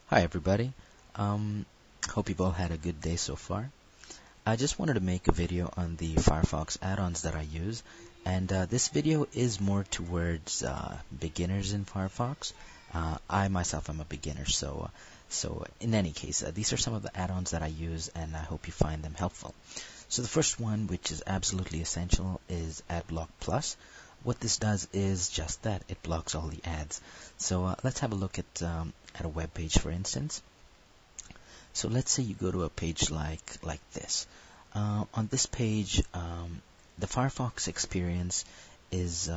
Hi everybody. Hope you've all had a good day so far. I just wanted to make a video on the Firefox add-ons that I use, and this video is more towards beginners in Firefox. I myself am a beginner, so in any case, these are some of the add-ons that I use, and I hope you find them helpful. So the first one, which is absolutely essential, is Adblock Plus. What this does is just that. It blocks all the ads. So let's have a look at a web page, for instance. So let's say you go to a page like this. On this page, the Firefox experience is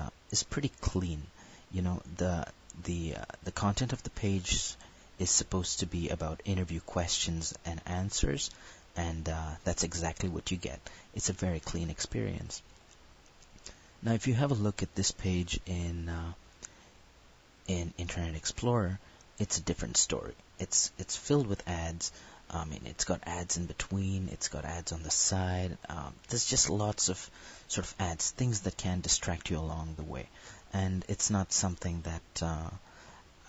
pretty clean. You know, the content of the page is supposed to be about interview questions and answers, and that's exactly what you get. It's a very clean experience. Now, if you have a look at this page in Internet Explorer, it's a different story. It's filled with ads. I mean, it's got ads in between. It's got ads on the side. There's just lots of sort of ads, things that can distract you along the way. And it's not something that,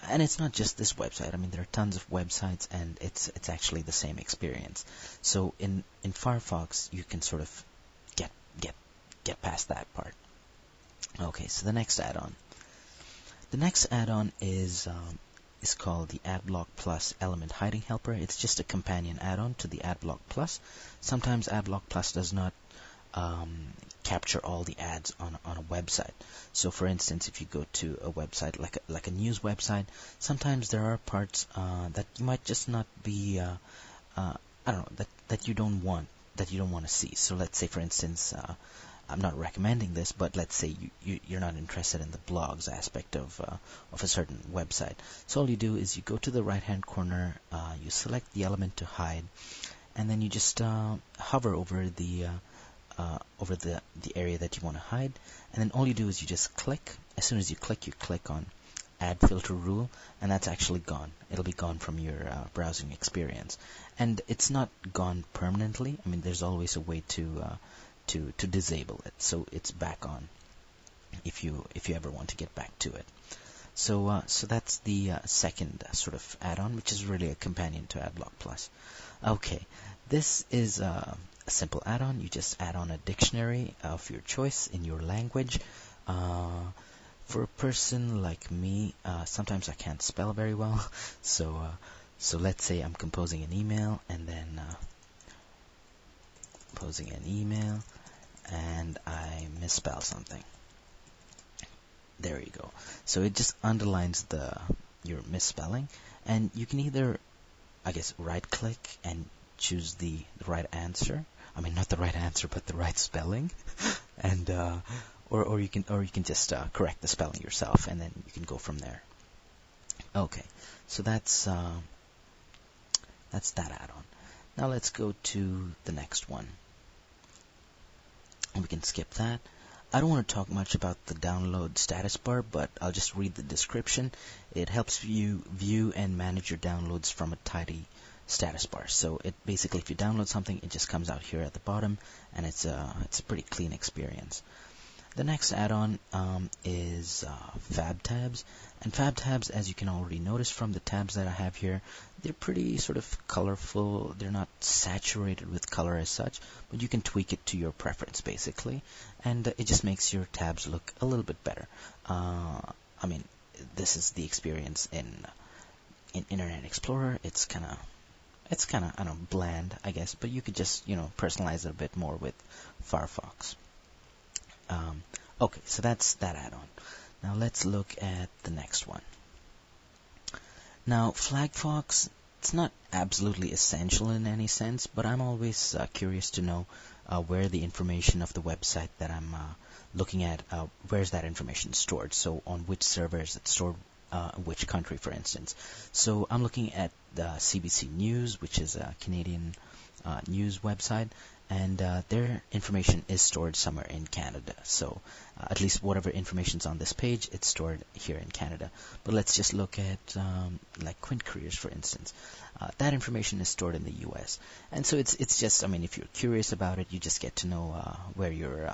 and it's not just this website. I mean, there are tons of websites, and it's actually the same experience. So in Firefox, you can sort of get past that part. Okay, so the next add-on. The next add-on is called the Adblock Plus Element Hiding Helper. It's just a companion add-on to the Adblock Plus. Sometimes Adblock Plus does not capture all the ads on a website. So, for instance, if you go to a website like a news website, sometimes there are parts that you might just not be, I don't know, that you don't want to see. So, let's say, for instance, I'm not recommending this, but let's say you're not interested in the blogs aspect of a certain website. So all you do is you go to the right-hand corner, you select the element to hide, and then you just hover over the area that you want to hide, and then all you do is you just click. As soon as you click on Add Filter Rule, and that's actually gone. It'll be gone from your browsing experience, and it's not gone permanently. I mean, there's always a way to disable it, so it's back on if you ever want to get back to it. So that's the second sort of add-on, which is really a companion to Adblock Plus. Okay, this is a simple add-on. You just add on a dictionary of your choice in your language. For a person like me, sometimes I can't spell very well, so let's say I'm composing an email, and then and I misspell something. There you go. So it just underlines your misspelling, and you can either, I guess, right-click and choose the right answer. I mean, not the right answer, but the right spelling, and or you can just correct the spelling yourself, and then you can go from there. Okay, so that's that add-on. Now let's go to the next one. We can skip that. I don't want to talk much about the download status bar, but I'll just read the description. It helps you view and manage your downloads from a tidy status bar. So it basically, if you download something, it just comes out here at the bottom, and it's a pretty clean experience. The next add-on is Fab Tabs. And Fab Tabs, as you can already notice from the tabs that I have here, they're pretty sort of colorful. They're not saturated with color as such, but you can tweak it to your preference, basically. And it just makes your tabs look a little bit better. I mean, this is the experience in Internet Explorer. It's kind of, I don't know, bland, I guess, but you could just, personalize it a bit more with Firefox. Okay, so that's that add-on. Now let's look at the next one. Now, FlagFox, it's not absolutely essential in any sense, but I'm always curious to know where the information of the website that I'm looking at, where's that information stored? So on which server is it stored, which country, for instance. So I'm looking at the CBC News, which is a Canadian news website, and their information is stored somewhere in Canada. So at least whatever information's on this page, it's stored here in Canada. But let's just look at like Quint Careers, for instance. That information is stored in the U.S. And so it's just, I mean, if you're curious about it, you just get to know where your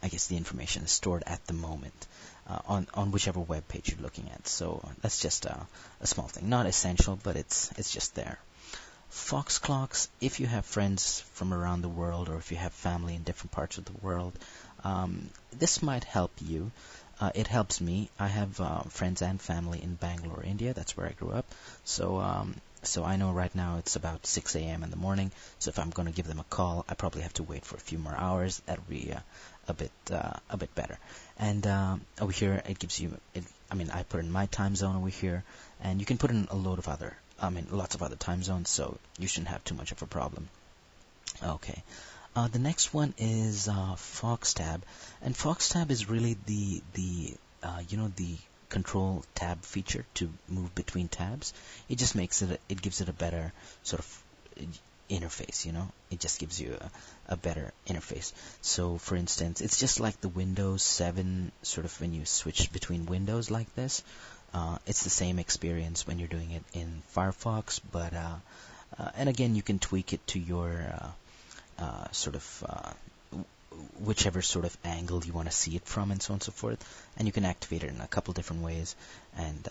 I guess the information is stored at the moment. on whichever web page you're looking at. So that's just a small thing, not essential, but it's just there. Fox clocks, if you have friends from around the world or if you have family in different parts of the world, this might help you. It helps me. I have friends and family in Bangalore, India. That's where I grew up. So I know right now it's about 6 a.m. in the morning. So if I'm going to give them a call, I probably have to wait for a few more hours. That'll be a bit better. And over here, it gives you. I put in my time zone over here, and you can put in lots of other time zones. So you shouldn't have too much of a problem. Okay. The next one is Foxtab, and Foxtab is really the control tab feature to move between tabs. It just gives it a better sort of interface. It just gives you a better interface. So, for instance, it's just like the Windows 7 sort of when you switch between windows like this. It's the same experience when you're doing it in Firefox, but and again, you can tweak it to your whichever sort of angle you want to see it from, and so on and so forth. And you can activate it in a couple different ways, and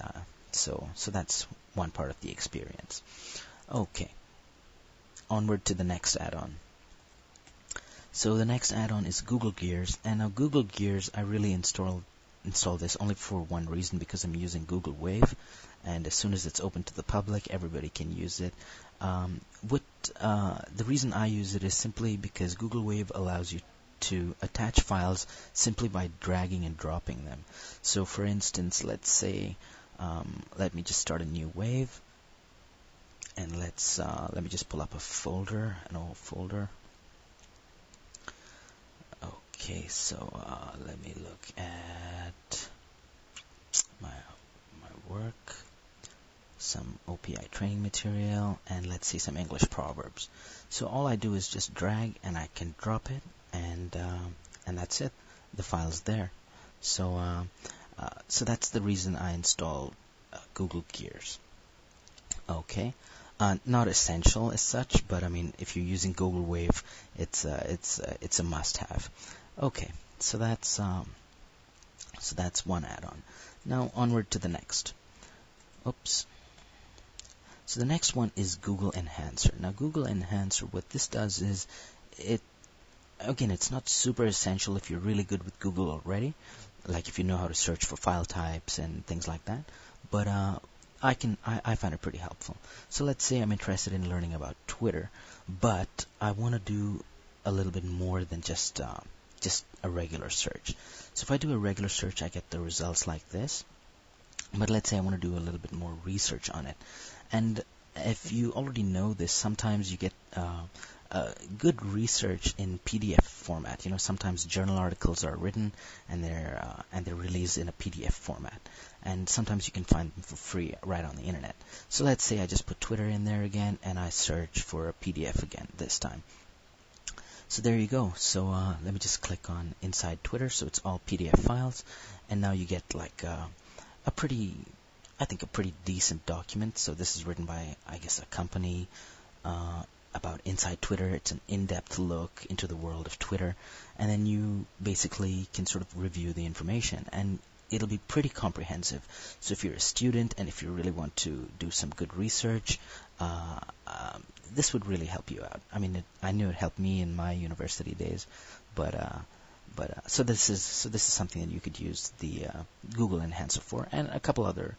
so that's one part of the experience. Okay, onward to the next add-on. So the next add-on is Google Gears, and now Google Gears, I really install this only for one reason, because I'm using Google Wave, and as soon as it's open to the public, everybody can use it. The reason I use it is simply because Google Wave allows you to attach files simply by dragging and dropping them. So, for instance, let's say, let me just start a new wave, and let me just pull up an old folder. Okay, so let me look at my work, some OPI training material, and let's see some English proverbs. So all I do is just drag, and I can drop it, and that's it. The file's there. So that's the reason I installed Google Gears. Okay. Not essential as such, but if you're using Google Wave, it's a must-have. Okay, so that's one add-on. Now onward to the next. Oops. So the next one is Google Enhancer. Now Google Enhancer, what this does is it's not super essential if you're really good with Google already, like if you know how to search for file types and things like that. But I find it pretty helpful. So let's say I'm interested in learning about Twitter, but I want to do a little bit more than just a regular search. So if I do a regular search, I get the results like this. But let's say I want to do a little bit more research on it. And if you already know this, sometimes you get good research in PDF format. Sometimes journal articles are written and they're released in a PDF format. And sometimes you can find them for free right on the internet. So let's say I just put Twitter in there again, and I search for a PDF again this time. So there you go. So let me just click on Inside Twitter. So it's all PDF files, and now you get like a pretty decent document. So this is written by, I guess, a company about Inside Twitter. It's an in-depth look into the world of Twitter, and then you basically can sort of review the information, and it'll be pretty comprehensive. So if you're a student and if you really want to do some good research, this would really help you out. I knew it helped me in my university days, but so this is something that you could use the Google Enhancer for, and a couple other